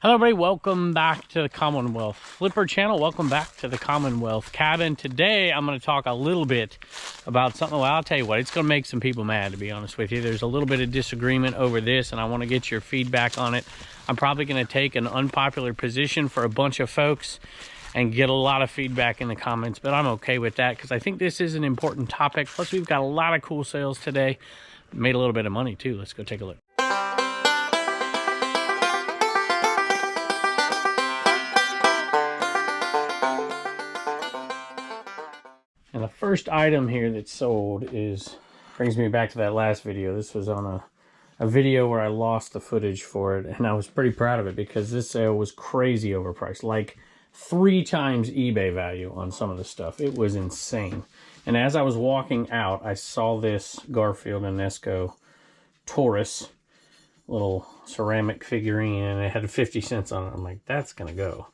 Hello everybody, welcome back to the Commonwealth Flipper channel. Welcome back to the Commonwealth cabin. Today I'm going to talk a little bit about something. Well, I'll tell you what, it's going to make some people mad, to be honest with you. There's a little bit of disagreement over this and I want to get your feedback on it. I'm probably going to take an unpopular position for a bunch of folks and get a lot of feedback in the comments, but I'm okay with that because I think this is an important topic. Plus we've got a lot of cool sales today. Made a little bit of money too. Let's go take a look. And the first item here that's sold brings me back to that last video. This was on a video where I lost the footage for it, and I was pretty proud of it because this sale was crazy overpriced, like 3 times eBay value on some of the stuff. It was insane. And as I was walking out, I saw this Garfield and Nesco Taurus little ceramic figurine, and it had 50 cents on it. I'm like, that's gonna go.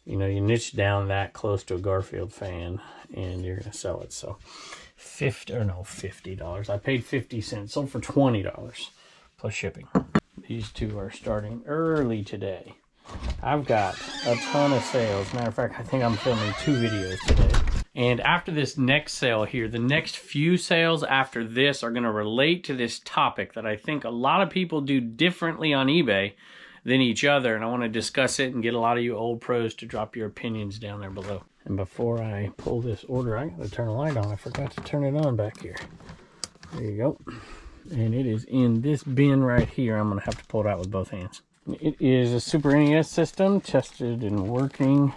You know, you niche down that close to a Garfield fan and you're going to sell it. So $50. I paid 50 cents, sold for $20 plus shipping. These two are starting early today. I've got a ton of sales. Matter of fact, I think I'm filming 2 videos today. And after this next sale here, the next few sales after this are going to relate to this topic that I think a lot of people do differently on eBay than each other, and I want to discuss it and get a lot of you old pros to drop your opinions down there below. And before I pull this order, I gotta turn a light on. I forgot to turn it on back here. There you go. And it is in this bin right here. I'm gonna have to pull it out with both hands. It is a Super NES system, tested and working.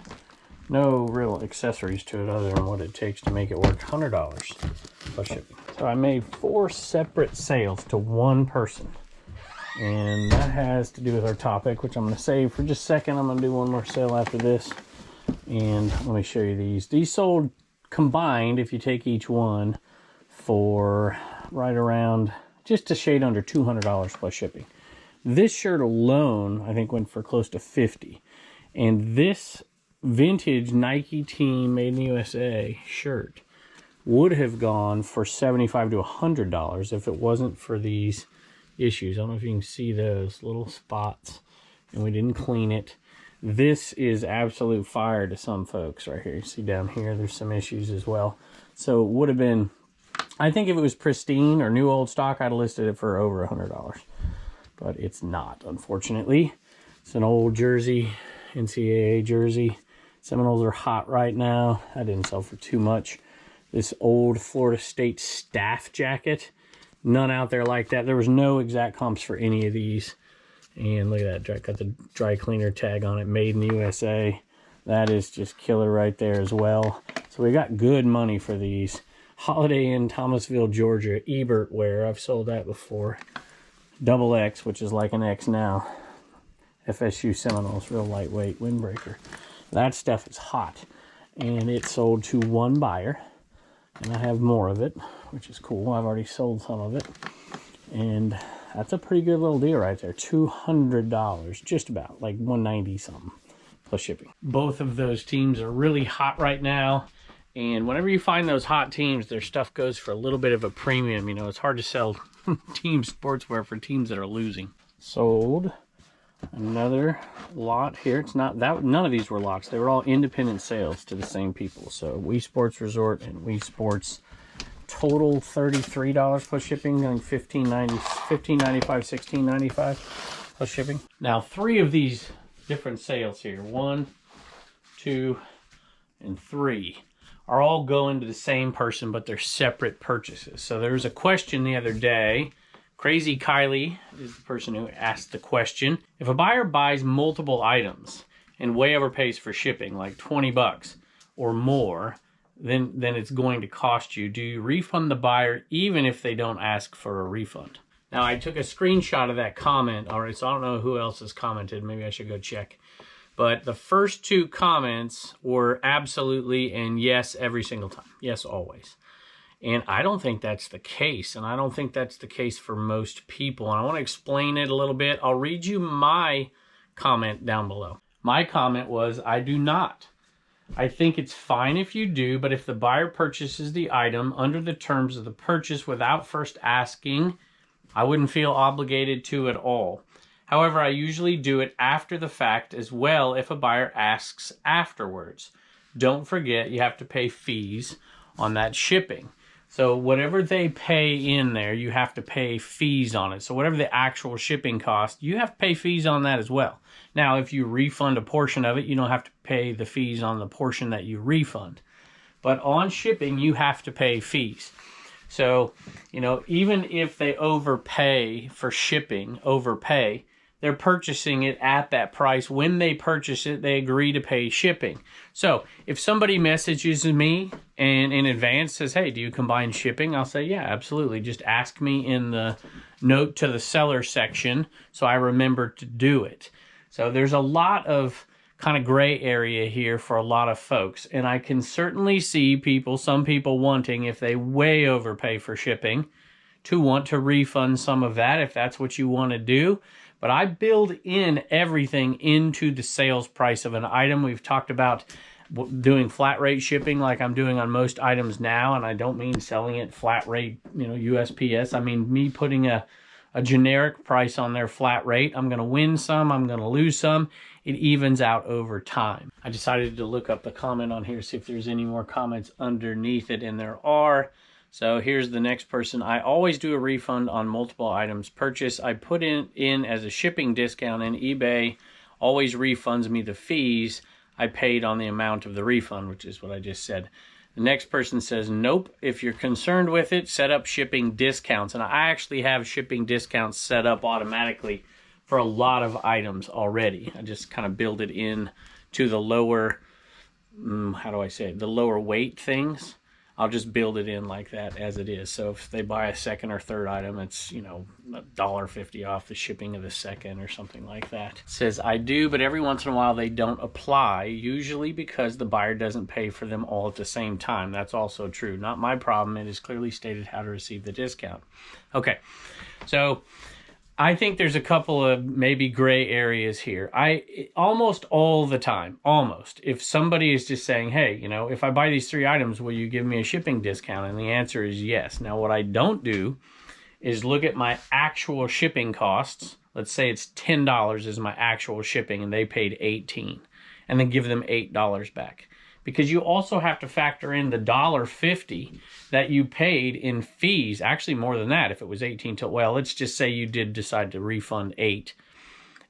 No real accessories to it other than what it takes to make it work. $100 plus shipping. So I made 4 separate sales to one person. And that has to do with our topic, which I'm going to save for just a second. I'm going to do one more sale after this. And let me show you these. These sold combined, if you take each one, for right around just a shade under $200 plus shipping. This shirt alone, I think, went for close to $50. And this vintage Nike Team Made in the USA shirt would have gone for $75 to $100 if it wasn't for these issues. I don't know if you can see those little spots, and we didn't clean it. This is absolute fire to some folks right here. You see down here there's some issues as well. So it would have been, I think if it was pristine or new old stock, I'd have listed it for over $100, but it's not, unfortunately. It's an old jersey, NCAA jersey. Seminoles are hot right now. I didn't sell for too much. This old Florida State staff jacket, none out there like that. There was no exact comps for any of these. And look at that, got the dry cleaner tag on it, made in the USA. That is just killer right there as well. So we got good money for these. Holiday Inn, Thomasville, Georgia, Ebert wear. I've sold that before. Double X, which is like an X now. FSU Seminoles, real lightweight windbreaker. That stuff is hot. And it sold to one buyer. And I have more of it, which is cool. I've already sold some of it. And that's a pretty good little deal right there. $200, just about, like $190 something plus shipping. Both of those teams are really hot right now. And whenever you find those hot teams, their stuff goes for a little bit of a premium. You know, it's hard to sell team sportswear for teams that are losing. Sold another lot here. It's not that, none of these were lots. They were all independent sales to the same people. So Wii Sports Resort and Wii Sports, total $33 plus shipping, going $15.95, $16.95 plus shipping. Now 3 of these different sales here, 1, 2, and 3, are all going to the same person, but they're separate purchases. So there was a question the other day. Crazy Kylie is the person who asked the question. If a buyer buys multiple items and way overpays for shipping, like 20 bucks or more, then it's going to cost you. Do you refund the buyer even if they don't ask for a refund? Now, I took a screenshot of that comment. All right, so I don't know who else has commented. Maybe I should go check. But the first 2 comments were absolutely and yes every single time. Yes, always. And I don't think that's the case. And I don't think that's the case for most people. And I want to explain it a little bit. I'll read you my comment down below. My comment was, I do not. I think it's fine if you do, but if the buyer purchases the item under the terms of the purchase without first asking, I wouldn't feel obligated to at all. However, I usually do it after the fact as well if a buyer asks afterwards. Don't forget, you have to pay fees on that shipping. So whatever they pay in there, you have to pay fees on it. So whatever the actual shipping cost, you have to pay fees on that as well. Now, if you refund a portion of it, you don't have to pay the fees on the portion that you refund. But on shipping, you have to pay fees. So, you know, even if they overpay for shipping, they're purchasing it at that price. When they purchase it, they agree to pay shipping. So if somebody messages me and in advance says, hey, do you combine shipping? I'll say, yeah, absolutely. Just ask me in the note to the seller section so I remember to do it. So there's a lot of kind of gray area here for a lot of folks. And I can certainly see some people wanting, if they way overpay for shipping, to want to refund some of that if that's what you want to do. But I build in everything into the sales price of an item. We've talked about doing flat rate shipping like I'm doing on most items now, and I don't mean selling it flat rate, you know, USPS. I mean me putting a generic price on their flat rate. I'm going to win some, I'm going to lose some. It evens out over time. I decided to look up the comment on here, see if there's any more comments underneath it, and there are. So here's the next person. I always do a refund on multiple items purchased. I put in as a shipping discount, and eBay always refunds me the fees I paid on the amount of the refund, which is what I just said. The next person says, nope, if you're concerned with it, set up shipping discounts. And I actually have shipping discounts set up automatically for a lot of items already. I just kind of build it in to the lower, the lower weight things. I'll just build it in like that as it is. So if they buy a second or third item, it's, you know, $1.50 off the shipping of the second or something like that. It says, I do, but every once in a while they don't apply, usually because the buyer doesn't pay for them all at the same time. That's also true. Not my problem. It is clearly stated how to receive the discount. Okay, so I think there's a couple of maybe gray areas here. Almost all the time, if somebody is just saying, hey, you know, if I buy these 3 items, will you give me a shipping discount? And the answer is yes. Now, what I don't do is look at my actual shipping costs. Let's say it's $10 is my actual shipping and they paid $18, and then give them $8 back. Because you also have to factor in the $1.50 that you paid in fees. Actually, more than that if it was 18 to, well, let's just say you did decide to refund 8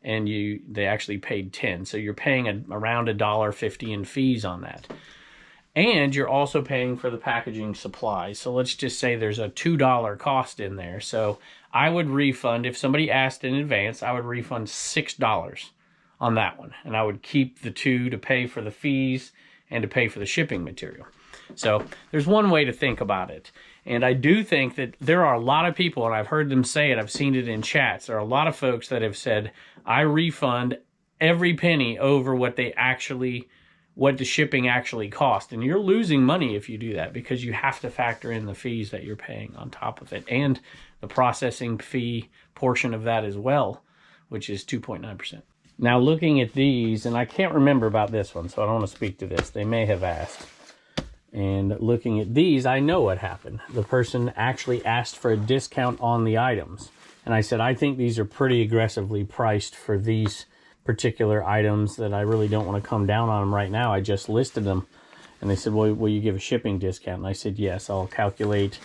and they actually paid 10. So you're paying around $1.50 in fees on that. And you're also paying for the packaging supplies. So let's just say there's a $2 cost in there. So I would refund, if somebody asked in advance, I would refund $6 on that one. And I would keep the $2 to pay for the fees and to pay for the shipping material. So there's one way to think about it. And I do think that there are a lot of people, and I've heard them say it, I've seen it in chats, there are a lot of folks that have said, I refund every penny over what the shipping actually cost. And you're losing money if you do that, because you have to factor in the fees that you're paying on top of it, and the processing fee portion of that as well, which is 2.9%. Now looking at these, and I can't remember about this one, so I don't want to speak to this. They may have asked. And looking at these, I know what happened. The person actually asked for a discount on the items. And I said, I think these are pretty aggressively priced for these particular items that I really don't want to come down on them right now. I just listed them. And they said, well, will you give a shipping discount? And I said, yes, I'll calculate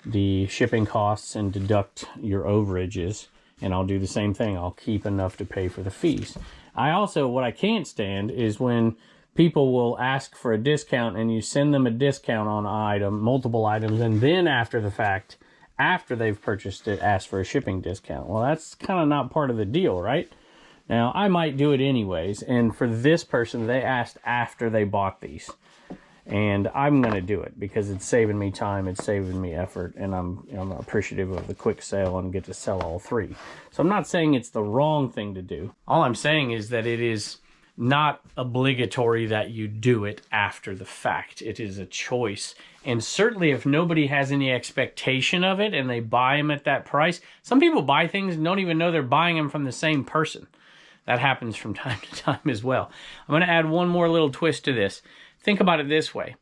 the shipping costs and deduct your overages. And I'll do the same thing. I'll keep enough to pay for the fees. What I can't stand is when people will ask for a discount and you send them a discount on an item, multiple items, and then after the fact, after they've purchased it, ask for a shipping discount. Well, that's kind of not part of the deal, right? Now, I might do it anyways. And for this person, they asked after they bought these. And I'm going to do it because it's saving me time, it's saving me effort, and I'm appreciative of the quick sale and get to sell all 3. So I'm not saying it's the wrong thing to do. All I'm saying is that it is not obligatory that you do it after the fact. It is a choice. And certainly if nobody has any expectation of it and they buy them at that price, some people buy things and don't even know they're buying them from the same person. That happens from time to time as well. I'm going to add one more little twist to this. Think about it this way.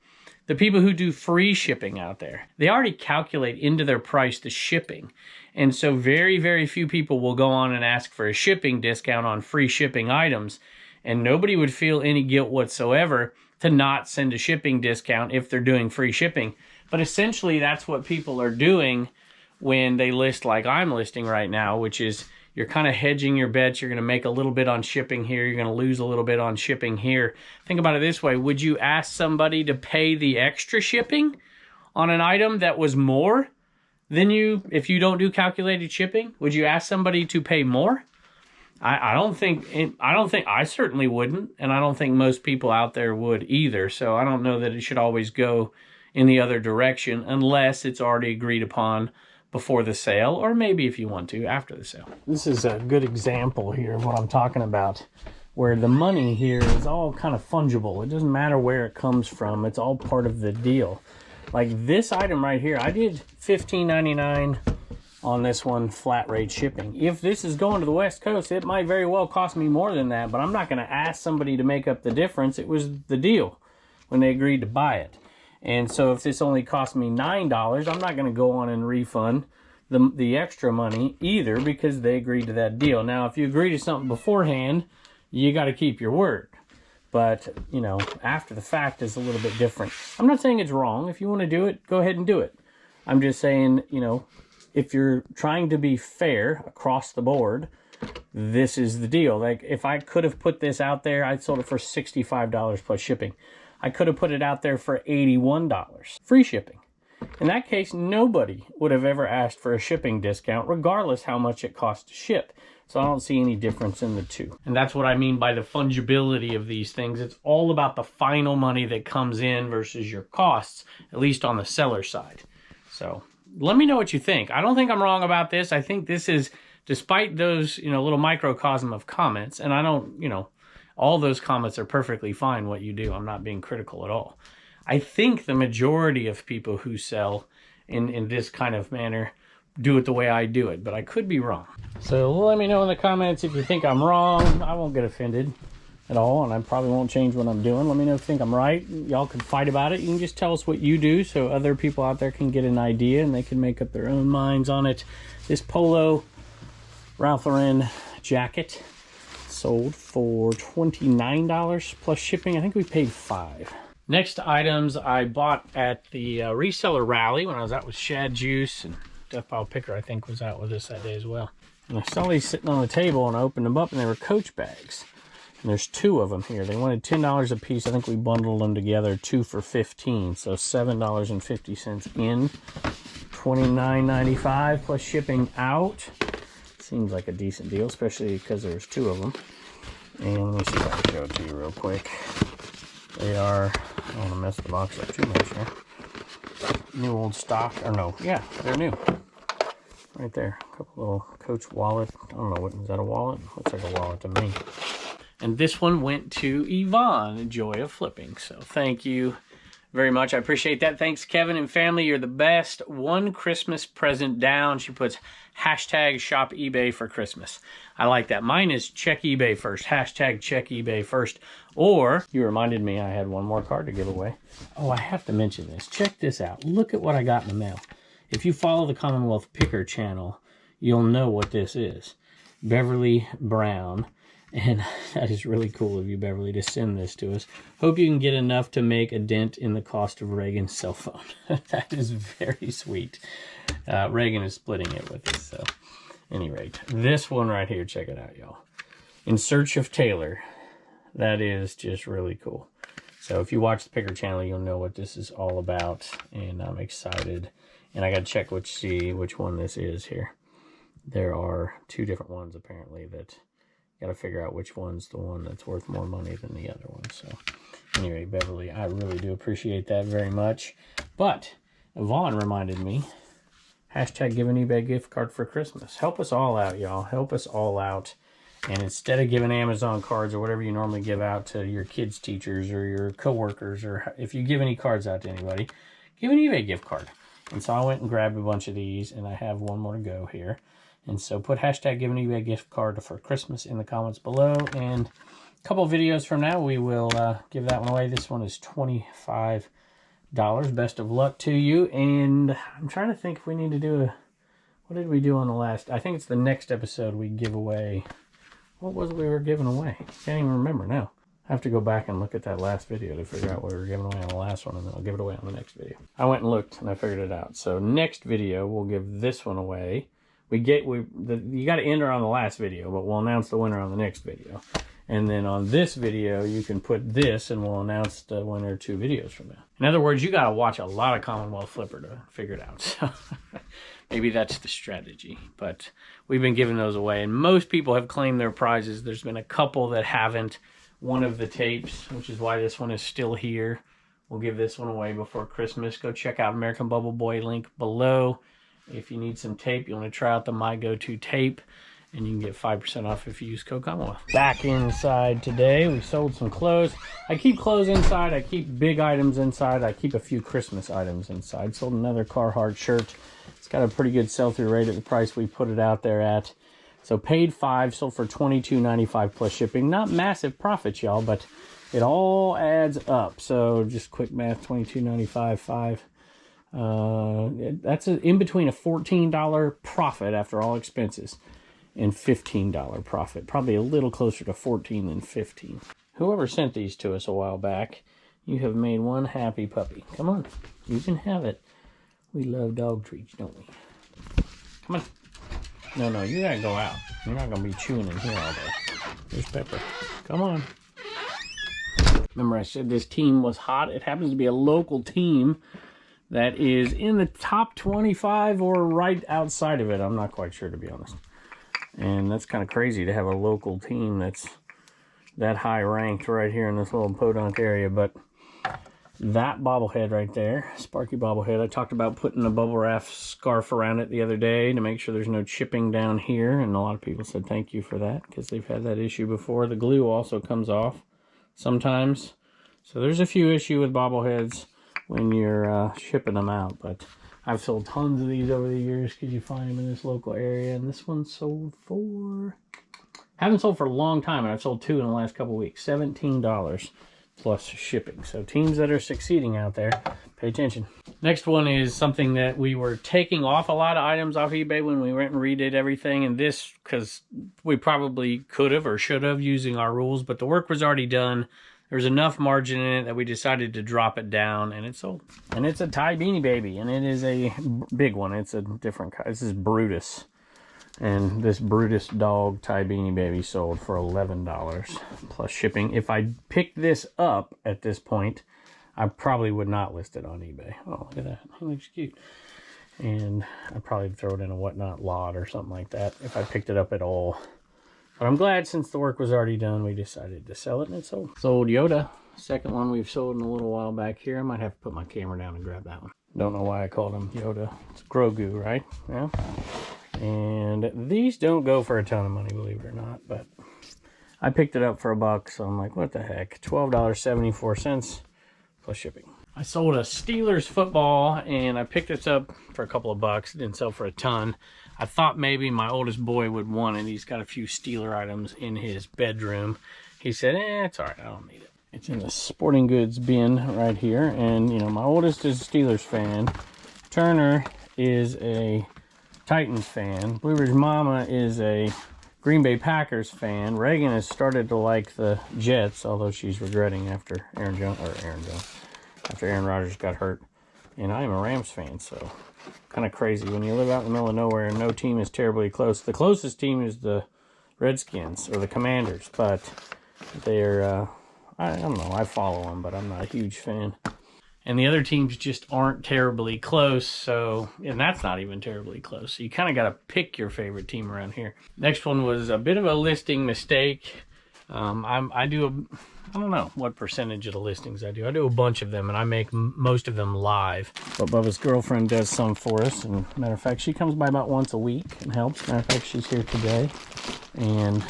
the people who do free shipping out there, they already calculate into their price the shipping. And so very, very few people will go on and ask for a shipping discount on free shipping items. And nobody would feel any guilt whatsoever to not send a shipping discount if they're doing free shipping. But essentially, that's what people are doing when they list like I'm listing right now, which is you're kind of hedging your bets. You're going to make a little bit on shipping here. You're going to lose a little bit on shipping here. Think about it this way. Would you ask somebody to pay the extra shipping on an item that was more than you, if you don't do calculated shipping? Would you ask somebody to pay more? I certainly wouldn't, and I don't think most people out there would either. So I don't know that it should always go in the other direction unless it's already agreed upon before the sale, or maybe if you want to, after the sale. This is a good example here of what I'm talking about, where the money here is all kind of fungible. It doesn't matter where it comes from. It's all part of the deal. Like this item right here, I did $15.99 on this one, flat rate shipping. If this is going to the West Coast, it might very well cost me more than that, but I'm not going to ask somebody to make up the difference. It was the deal when they agreed to buy it. And so if this only cost me $9, I'm not going to go on and refund the extra money either, because they agreed to that deal. Now, if you agree to something beforehand, you got to keep your word. But, you know, after the fact is a little bit different. I'm not saying it's wrong. If you want to do it, go ahead and do it. I'm just saying, you know, if you're trying to be fair across the board, this is the deal. Like, if I could have put this out there, I sold it for $65 plus shipping. I could have put it out there for $81, free shipping. In that case, nobody would have ever asked for a shipping discount, regardless how much it costs to ship. So I don't see any difference in the two. And that's what I mean by the fungibility of these things. It's all about the final money that comes in versus your costs, at least on the seller side. So let me know what you think. I don't think I'm wrong about this. I think this is, despite those, you know, little microcosm of comments, and I don't, you know, all those comments are perfectly fine what you do. I'm not being critical at all. I think the majority of people who sell in this kind of manner do it the way I do it, but I could be wrong. So let me know in the comments if you think I'm wrong. I won't get offended at all, and I probably won't change what I'm doing. Let me know if you think I'm right. Y'all can fight about it. You can just tell us what you do so other people out there can get an idea and they can make up their own minds on it. This polo Ralph Lauren jacket sold for $29 plus shipping. I think we paid $5. Next items I bought at the reseller rally when I was out with Shad Juice, and Death Pile Picker I think was out with us that day as well. And I saw these sitting on the table and I opened them up and they were Coach bags. And there's 2 of them here. They wanted $10 a piece. I think we bundled them together, 2 for $15. So $7.50 in, $29.95 plus shipping out. Seems like a decent deal, especially because there's 2 of them. And let me see if I can show it to you real quick. They are, I don't want to mess the box up too much here. New old stock, or no, yeah, they're new. Right there, a couple little Coach wallet. I don't know, what is that, a wallet? Looks like a wallet to me. And this one went to Yvonne, Joy of Flipping. So thank you very much. I appreciate that. Thanks, Kevin and family. You're the best. One Christmas present down. She puts hashtag shop eBay for Christmas. I like that. Mine is check eBay first. Hashtag check eBay first. Or, you reminded me I had one more card to give away. Oh, I have to mention this. Check this out. Look at what I got in the mail. If you follow the Commonwealth Picker channel, you'll know what this is. Beverly Brown. And that is really cool of you, Beverly, to send this to us. Hope you can get enough to make a dent in the cost of Reagan's cell phone. That is very sweet. Reagan is splitting it with us. So, at any rate, this one right here, check it out, y'all. In Search of Taylor. That is just really cool. So if you watch the Picker channel, you'll know what this is all about. And I'm excited. And I got to check see which one this is here. There are 2 different ones, apparently, that... Got to figure out which one's the one that's worth more money than the other one. So, anyway, Beverly, I really do appreciate that very much. But Yvonne reminded me, hashtag give an eBay gift card for Christmas. Help us all out, y'all. Help us all out. And instead of giving Amazon cards or whatever you normally give out to your kids' teachers or your coworkers, or if you give any cards out to anybody, give an eBay gift card. And so I went and grabbed a bunch of these, and I have one more to go here. And so put hashtag give an eBay gift card for Christmas in the comments below. And a couple of videos from now, we will give that one away. This one is $25 Best of luck to you. And I'm trying to think if we need to do a... What did we do on the last? I think it's the next episode we give away. What was it we were giving away? Can't even remember now. I have to go back and look at that last video to figure out what we were giving away on the last one, and then I'll give it away on the next video. I went and looked and I figured it out. So next video we'll give this one away. You got to enter on the last video, but we'll announce the winner on the next video. And then on this video, you can put this, and we'll announce the winner 2 videos from now. In other words, you got to watch a lot of Commonwealth Flipper to figure it out. So maybe that's the strategy. But we've been giving those away, and most people have claimed their prizes. There's been a couple that haven't. One of the tapes, which is why this one is still here. We'll give this one away before Christmas. Go check out American Bubble Boy, link below. If you need some tape, you want to try out the My Go-To tape, and you can get 5% off if you use code Commonwealth. Back inside today, we sold some clothes. I keep clothes inside. I keep big items inside. I keep a few Christmas items inside. Sold another Carhartt shirt. It's got a pretty good sell-through rate at the price we put it out there at. So paid $5, sold for $22.95 plus shipping. Not massive profits, y'all, but it all adds up. So just quick math, $22.95, $5. That's in between a $14 profit after all expenses and $15 profit. Probably a little closer to 14 than 15. Whoever sent these to us a while back, you have made one happy puppy. Come on, you can have it. We love dog treats, don't we? Come on. No, you gotta go out. You're not gonna be chewing in here all day. There's Pepper. Come on. Remember I said this team was hot? It happens to be a local team that is in the top 25 or right outside of it. I'm not quite sure, to be honest. And that's kind of crazy to have a local team that's that high ranked right here in this little podunk area. But that bobblehead right there, Sparky bobblehead, I talked about putting a bubble wrap scarf around it the other day to make sure there's no chipping down here, and a lot of people said thank you for that because they've had that issue before. The glue also comes off sometimes, so there's a few issues with bobbleheads when you're shipping them out, but I've sold tons of these over the years because you find them in this local area, and this one sold for, haven't sold for a long time, and I've sold 2 in the last couple weeks, $17 plus shipping. So teams that are succeeding out there, pay attention. Next one is something that we were taking off a lot of items off eBay when we went and redid everything, and this, because we probably could have or should have using our rules, but the work was already done. There's enough margin in it that we decided to drop it down, and it's sold. And it's a Thai Beanie Baby, and it is a big one. It's a different kind. This is Brutus. And this Brutus dog Thai Beanie Baby sold for $11 plus shipping. If I picked this up at this point, I probably would not list it on eBay. Oh, look at that. He looks cute. And I'd probably throw it in a whatnot lot or something like that if I picked it up at all. But I'm glad since the work was already done, we decided to sell it, and it sold. Sold Yoda. Second one we've sold in a little while back here. I might have to put my camera down and grab that one. Don't know why I called him Yoda. It's Grogu, right? Yeah. And these don't go for a ton of money, believe it or not, but I picked it up for $1, so I'm like, what the heck? $12.74 plus shipping. I sold a Steelers football, and I picked this up for a couple of bucks. It didn't sell for a ton. I thought maybe my oldest boy would want it. He's got a few Steeler items in his bedroom. He said, it's all right, I don't need it. It's in the sporting goods bin right here, and, you know, my oldest is a Steelers fan. Turner is a Titans fan. Blue Ridge Mama is a Green Bay Packers fan. Reagan has started to like the Jets, although she's regretting after Aaron Rodgers got hurt. And I am a Rams fan, so kind of crazy when you live out in the middle of nowhere and no team is terribly close. The closest team is the Redskins or the Commanders, but they're I don't know, I follow them, but I'm not a huge fan. And the other teams just aren't terribly close, so, and that's not even terribly close. So you kind of got to pick your favorite team around here. Next one was a bit of a listing mistake. I don't know what percentage of the listings I do. I do a bunch of them, and I make most of them live. But Bubba's girlfriend does some for us, and matter of fact, she comes by about once a week and helps. Matter of fact, she's here today, and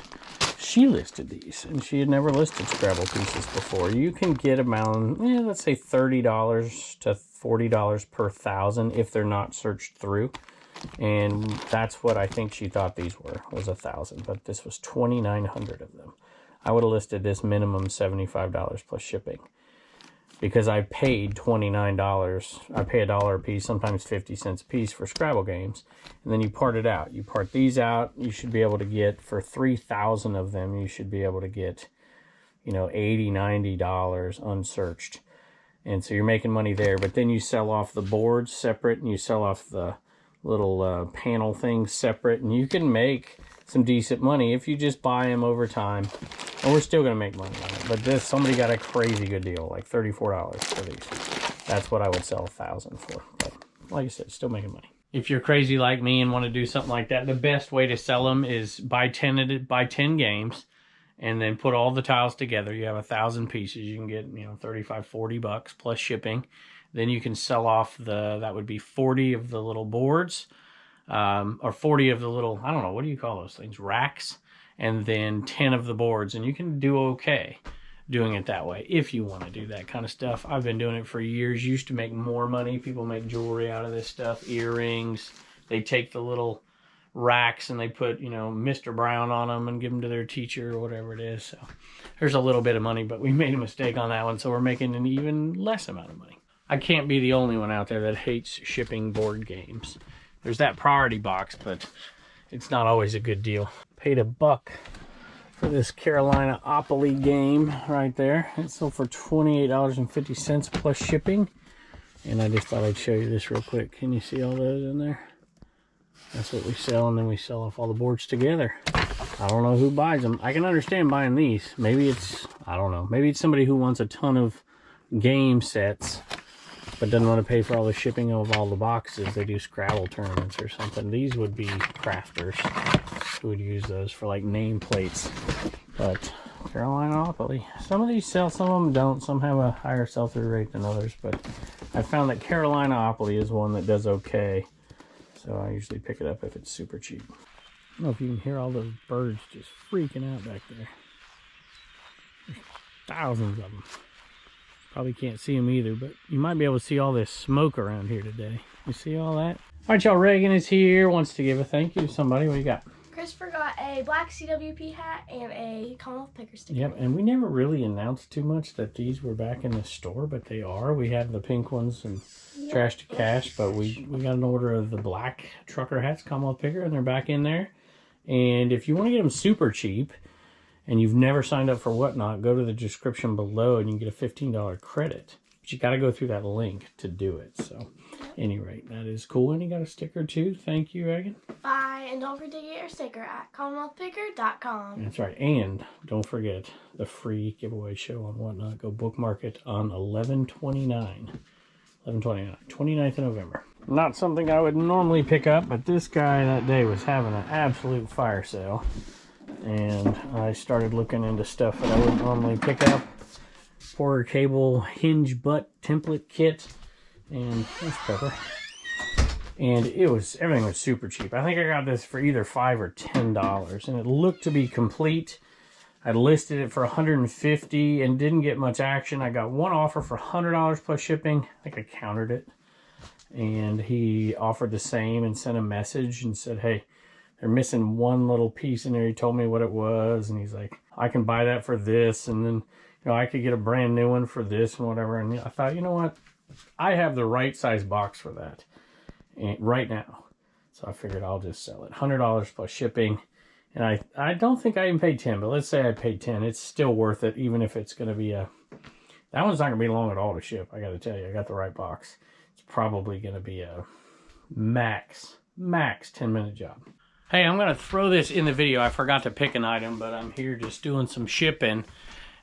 she listed these, and she had never listed Scrabble pieces before. You can get about, let's say $30 to $40 per thousand if they're not searched through. And that's what I think she thought these were, was 1,000. But this was 2,900 of them. I would have listed this minimum $75 plus shipping. because I paid $29. I pay $1 a piece, sometimes 50 cents a piece for Scrabble games. And then you part it out. You part these out, you should be able to get, for 3,000 of them, you should be able to get, you know, $80, $90 unsearched. And so you're making money there. But then you sell off the boards separate, and you sell off the little panel things separate. And you can make some decent money if you just buy them over time. And we're still going to make money on it. But this, somebody got a crazy good deal, like $34 for these. That's what I would sell 1,000 for. But like I said, still making money. If you're crazy like me and want to do something like that, the best way to sell them is buy 10 games and then put all the tiles together. You have 1,000 pieces. You can get, you know, 35, 40 bucks plus shipping. Then you can sell off that would be 40 of the little boards, or 40 of the little, I don't know, what do you call those things? Racks. And then 10 of the boards. And you can do okay doing it that way if you want to do that kind of stuff. I've been doing it for years. Used to make more money. People make jewelry out of this stuff, earrings. They take the little racks and they put, you know, Mr. Brown on them and give them to their teacher or whatever it is. So there's a little bit of money, but we made a mistake on that one, so we're making an even less amount of money. I can't be the only one out there that hates shipping board games. There's that priority box, but it's not always a good deal. Paid $1 for this Carolina-opoly game right there. It sold for $28.50 plus shipping. And I just thought I'd show you this real quick. Can you see all those in there? That's what we sell, and then we sell off all the boards together. I don't know who buys them. I can understand buying these. Maybe it's, I don't know, maybe it's somebody who wants a ton of game sets but doesn't want to pay for all the shipping of all the boxes. They do Scrabble tournaments or something. These would be crafters who would use those for like nameplates. But Carolina-opoly, some of these sell, some of them don't. Some have a higher sell-through rate than others, but I found that Carolina-opoly is one that does okay. So I usually pick it up if it's super cheap. I don't know if you can hear all those birds just freaking out back there. There's thousands of them. Probably can't see them either, but you might be able to see all this smoke around here today. You see all that? All right, y'all, Reagan is here, wants to give a thank you to somebody. What do you got? Christopher got a black CWP hat and a Commonwealth picker sticker. Yep, and we never really announced too much that these were back in the store, but they are. We have the pink ones and Trash to Cash, but we got an order of the black trucker hats, Commonwealth picker, and they're back in there. And if you want to get them super cheap, and you've never signed up for Whatnot, go to the description below and you can get a $15 credit. But you got to go through that link to do it. So, at any rate, that is cool. And you got a sticker too. Thank you, Reagan. Bye. And don't forget to get your sticker at CommonwealthPicker.com. That's right. And don't forget the free giveaway show on Whatnot. Go bookmark it on 11/29. 29th of November. Not something I would normally pick up, but this guy that day was having an absolute fire sale. And I started looking into stuff that I wouldn't normally pick up. Porter cable hinge butt template kit. And there's Pepper. And everything was super cheap. I think I got this for either $5 or $10. And it looked to be complete. I listed it for $150 and didn't get much action. I got one offer for $100 plus shipping. I think I countered it. And he offered the same and sent a message and said, hey, they're missing one little piece in there. He told me what it was, and he's like, I can buy that for this, and then, you know, I could get a brand new one for this and whatever. And I thought, you know what? I have the right size box for that right now. So I figured I'll just sell it. $100 plus shipping. And I don't think I even paid 10, but let's say I paid 10. It's still worth it, even if it's going to be that one's not going to be long at all to ship. I got to tell you, I got the right box. It's probably going to be a max 10-minute job. Hey, I'm going to throw this in the video. I forgot to pick an item, but I'm here just doing some shipping.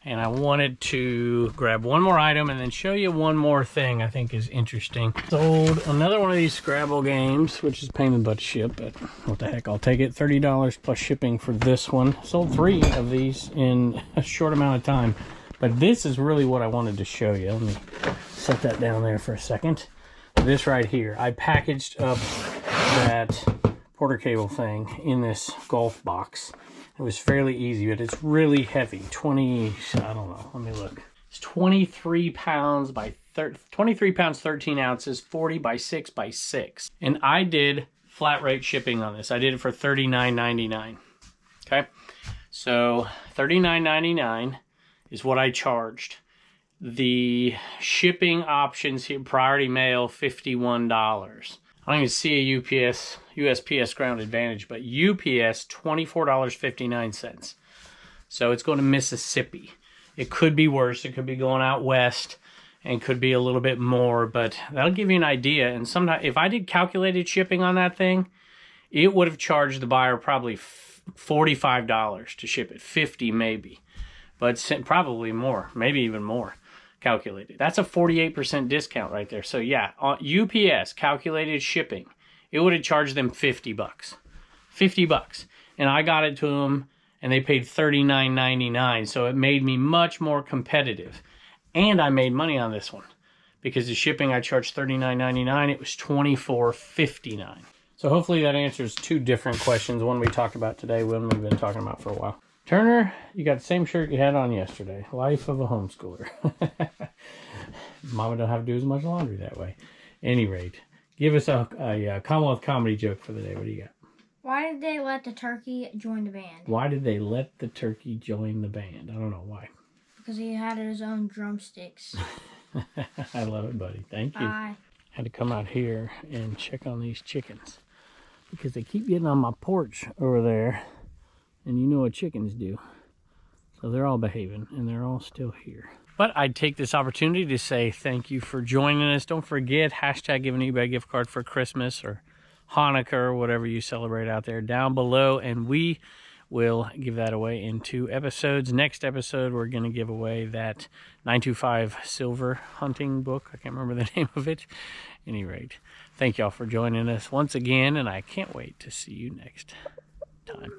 And I wanted to grab one more item and then show you one more thing I think is interesting. Sold another one of these Scrabble games, which is pain in the butt to ship, but what the heck, I'll take it. $30 plus shipping for this one. Sold 3 of these in a short amount of time. But this is really what I wanted to show you. Let me set that down there for a second. This right here, I packaged up that Porter cable thing in this golf box. It was fairly easy, but it's really heavy. I don't know, let me look. It's 23 pounds by 23 pounds 13 ounces, 40 by 6 by 6. And I did flat rate shipping on this. I did it for $39.99. Okay, so $39.99 is what I charged. The shipping options here, priority mail, $51. I don't even see a USPS Ground Advantage, but UPS, $24.59. So it's going to Mississippi. It could be worse. It could be going out west and could be a little bit more, but that'll give you an idea. And sometimes, if I did calculated shipping on that thing, it would have charged the buyer probably $45 to ship it, $50 maybe, but probably more, maybe even more calculated. That's a 48% discount right there. So yeah, on UPS calculated shipping, it would have charged them $50, $50, and I got it to them, and they paid $39.99. So it made me much more competitive, and I made money on this one because the shipping I charged $39.99. It was $24.59. So hopefully that answers two different questions. One we talked about today, one we've been talking about for a while. Turner, you got the same shirt you had on yesterday. Life of a homeschooler. Mama don't have to do as much laundry that way. Any rate, give us a Commonwealth comedy joke for the day. What do you got? Why did they let the turkey join the band? Why did they let the turkey join the band? I don't know why. Because he had his own drumsticks. I love it, buddy. Thank you. Bye. Had to come out here and check on these chickens because they keep getting on my porch over there. And you know what chickens do. So they're all behaving, and they're all still here. But I'd take this opportunity to say thank you for joining us. Don't forget, hashtag give an eBay gift card for Christmas or Hanukkah or whatever you celebrate out there down below. And we will give that away in 2 episodes. Next episode, we're going to give away that 925 silver hunting book. I can't remember the name of it. At any rate, thank y'all for joining us once again, and I can't wait to see you next time.